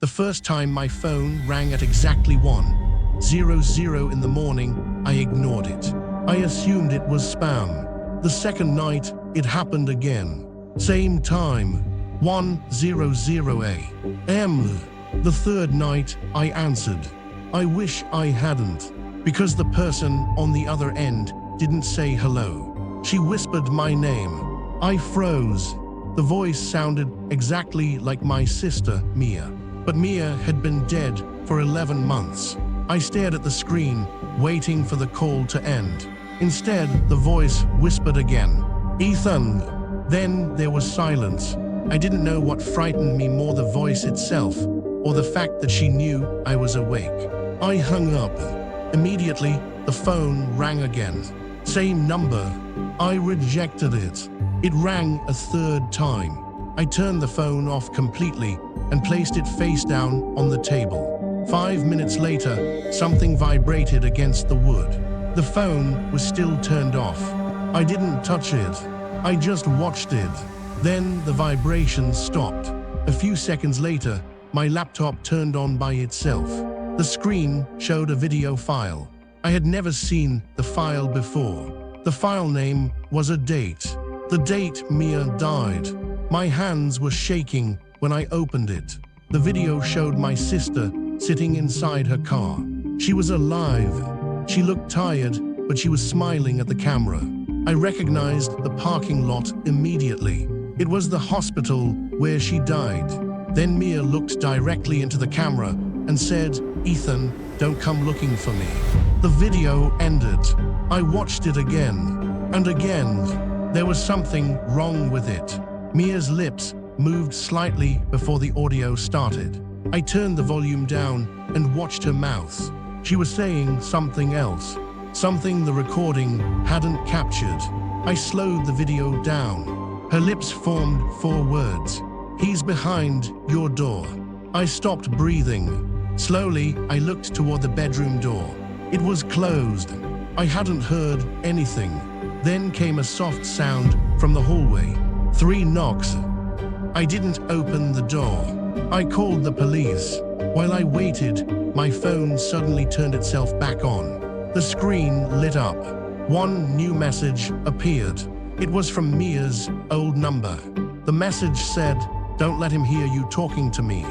The first time my phone rang at exactly 1:00 in the morning, I ignored it. I assumed it was spam. The second night, it happened again. Same time, 1:00 a.m. The third night, I answered. I wish I hadn't, because the person on the other end didn't say hello. She whispered my name. I froze. The voice sounded exactly like my sister, Mia. But Mia had been dead for 11 months. I stared at the screen, waiting for the call to end. Instead, the voice whispered again, "Ethan." Then there was silence. I didn't know what frightened me more, the voice itself, or the fact that she knew I was awake. I hung up. Immediately, the phone rang again. Same number. I rejected it. It rang a third time. I turned the phone off completely and placed it face down on the table. 5 minutes later, something vibrated against the wood. The phone was still turned off. I didn't touch it. I just watched it. Then the vibration stopped. A few seconds later, my laptop turned on by itself. The screen showed a video file. I had never seen the file before. The file name was a date. The date Mia died. My hands were shaking when I opened it. The video showed my sister sitting inside her car. She was alive. She looked tired, but she was smiling at the camera. I recognized the parking lot immediately. It was the hospital where she died. Then Mia looked directly into the camera and said, "Ethan, don't come looking for me." The video ended. I watched it again and again. There was something wrong with it. Mia's lips moved slightly before the audio started. I turned the volume down and watched her mouth. She was saying something else, something the recording hadn't captured. I slowed the video down. Her lips formed 4 words. "He's behind your door." I stopped breathing. Slowly, I looked toward the bedroom door. It was closed. I hadn't heard anything. Then came a soft sound from the hallway. 3 knocks. I didn't open the door. I called the police. While I waited, my phone suddenly turned itself back on. The screen lit up. One new message appeared. It was from Mia's old number. The message said, "Don't let him hear you talking to me."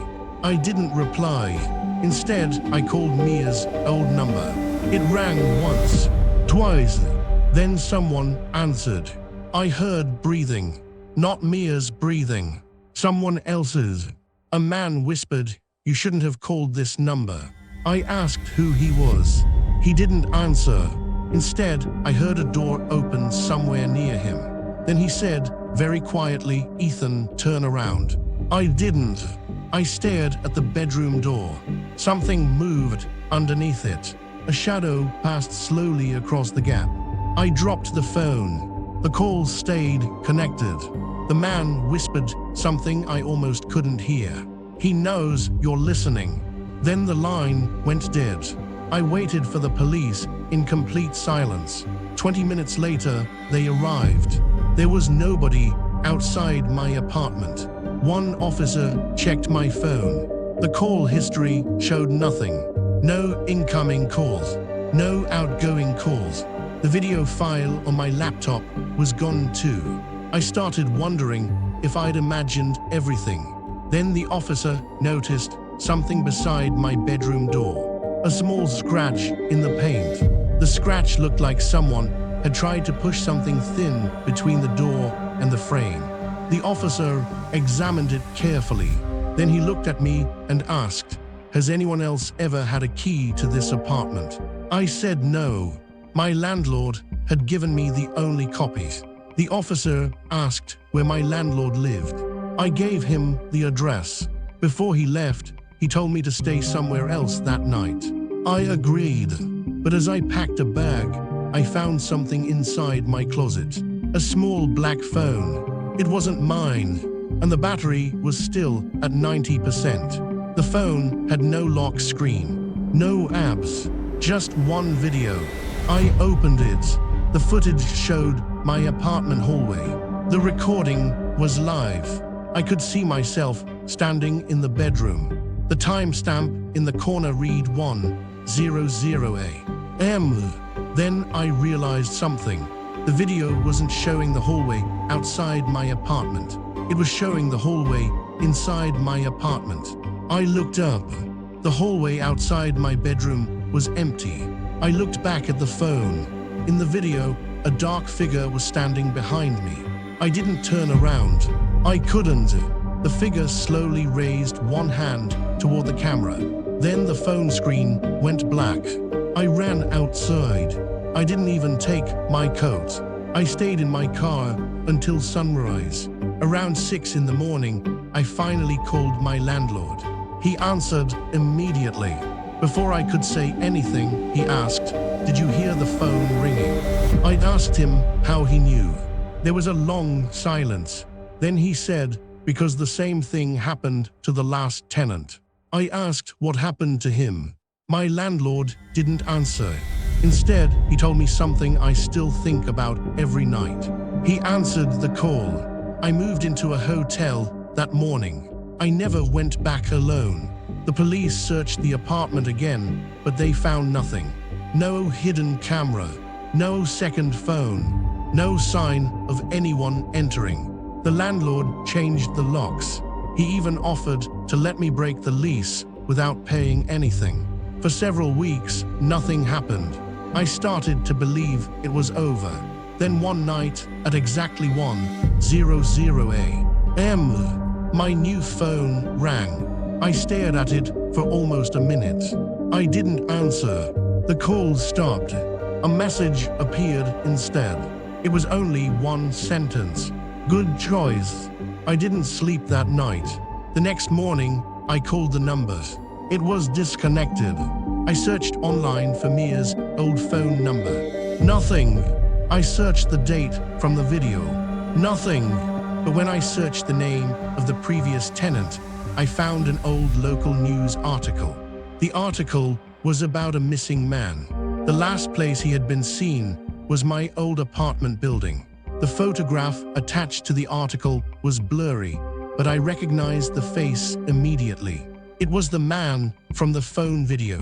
I didn't reply. Instead, I called Mia's old number. It rang once, twice. Then someone answered. I heard breathing. Not Mia's breathing. Someone else's. A man whispered, "You shouldn't have called this number." I asked who he was. He didn't answer. Instead, I heard a door open somewhere near him. Then he said, very quietly, "Ethan, turn around." I didn't. I stared at the bedroom door. Something moved underneath it. A shadow passed slowly across the gap. I dropped the phone. The call stayed connected. The man whispered something I almost couldn't hear. "He knows you're listening." Then the line went dead. I waited for the police in complete silence. 20 minutes later, they arrived. There was nobody outside my apartment. One officer checked my phone. The call history showed nothing. No incoming calls. No outgoing calls. The video file on my laptop was gone too. I started wondering if I'd imagined everything. Then the officer noticed something beside my bedroom door. A small scratch in the paint. The scratch looked like someone had tried to push something thin between the door and the frame. The officer examined it carefully. Then he looked at me and asked, "Has anyone else ever had a key to this apartment?" I said no. My landlord had given me the only copies. The officer asked where my landlord lived. I gave him the address. Before he left, he told me to stay somewhere else that night. I agreed. But as I packed a bag, I found something inside my closet. A small black phone. It wasn't mine, and the battery was still at 90%. The phone had no lock screen, no apps, just one video. I opened it. The footage showed my apartment hallway. The recording was live. I could see myself standing in the bedroom. The timestamp in the corner read 1:00 a.m. Then I realized something. The video wasn't showing the hallway outside my apartment. It was showing the hallway inside my apartment. I looked up. The hallway outside my bedroom was empty. I looked back at the phone. In the video, a dark figure was standing behind me. I didn't turn around. I couldn't. The figure slowly raised one hand toward the camera. Then the phone screen went black. I ran outside. I didn't even take my coat. I stayed in my car until sunrise. Around 6 in the morning, I finally called my landlord. He answered immediately. Before I could say anything, he asked, "Did you hear the phone ringing?" I asked him how he knew. There was a long silence. Then he said, "Because the same thing happened to the last tenant." I asked what happened to him. My landlord didn't answer. Instead, he told me something I still think about every night. He answered the call. I moved into a hotel that morning. I never went back alone. The police searched the apartment again, but they found nothing. No hidden camera, no second phone, no sign of anyone entering. The landlord changed the locks. He even offered to let me break the lease without paying anything. For several weeks, nothing happened. I started to believe it was over. Then one night, at exactly 1:00 a.m., my new phone rang. I stared at it for almost a minute. I didn't answer. The call stopped. A message appeared instead. It was only one sentence. "Good choice." I didn't sleep that night. The next morning, I called the number. It was disconnected. I searched online for Mia's old phone number. Nothing. I searched the date from the video. Nothing. But when I searched the name of the previous tenant, I found an old local news article. The article was about a missing man. The last place he had been seen was my old apartment building. The photograph attached to the article was blurry, but I recognized the face immediately. It was the man from the phone video,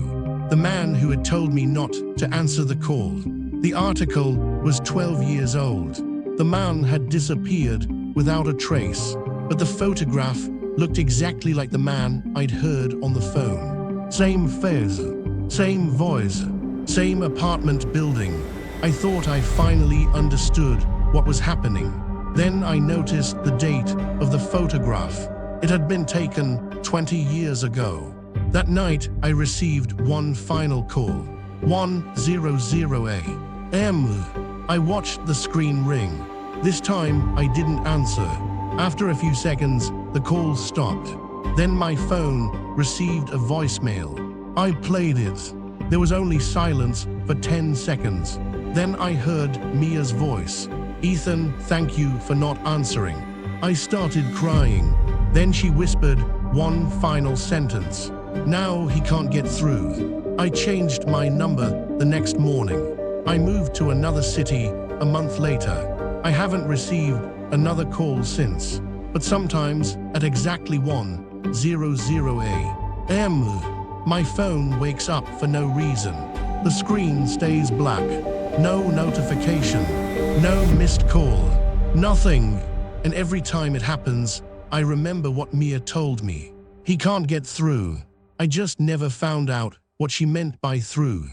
the man who had told me not to answer the call. The article was 12 years old. The man had disappeared without a trace, but the photograph looked exactly like the man I'd heard on the phone. Same face, same voice, same apartment building. I thought I finally understood what was happening. Then I noticed the date of the photograph. It had been taken 20 years ago. That night, I received one final call. 1:00 a.m. I watched the screen ring. This time, I didn't answer. After a few seconds, the call stopped. Then my phone received a voicemail. I played it. There was only silence for 10 seconds. Then I heard Mia's voice. "Ethan, thank you for not answering." I started crying. Then she whispered one final sentence. "Now he can't get through." I changed my number the next morning. I moved to another city a month later. I haven't received another call since. But sometimes, at exactly 1:00 a.m., my phone wakes up for no reason. The screen stays black. No notification. No missed call. Nothing. And every time it happens, I remember what Mia told me. He can't get through. I just never found out what she meant by through.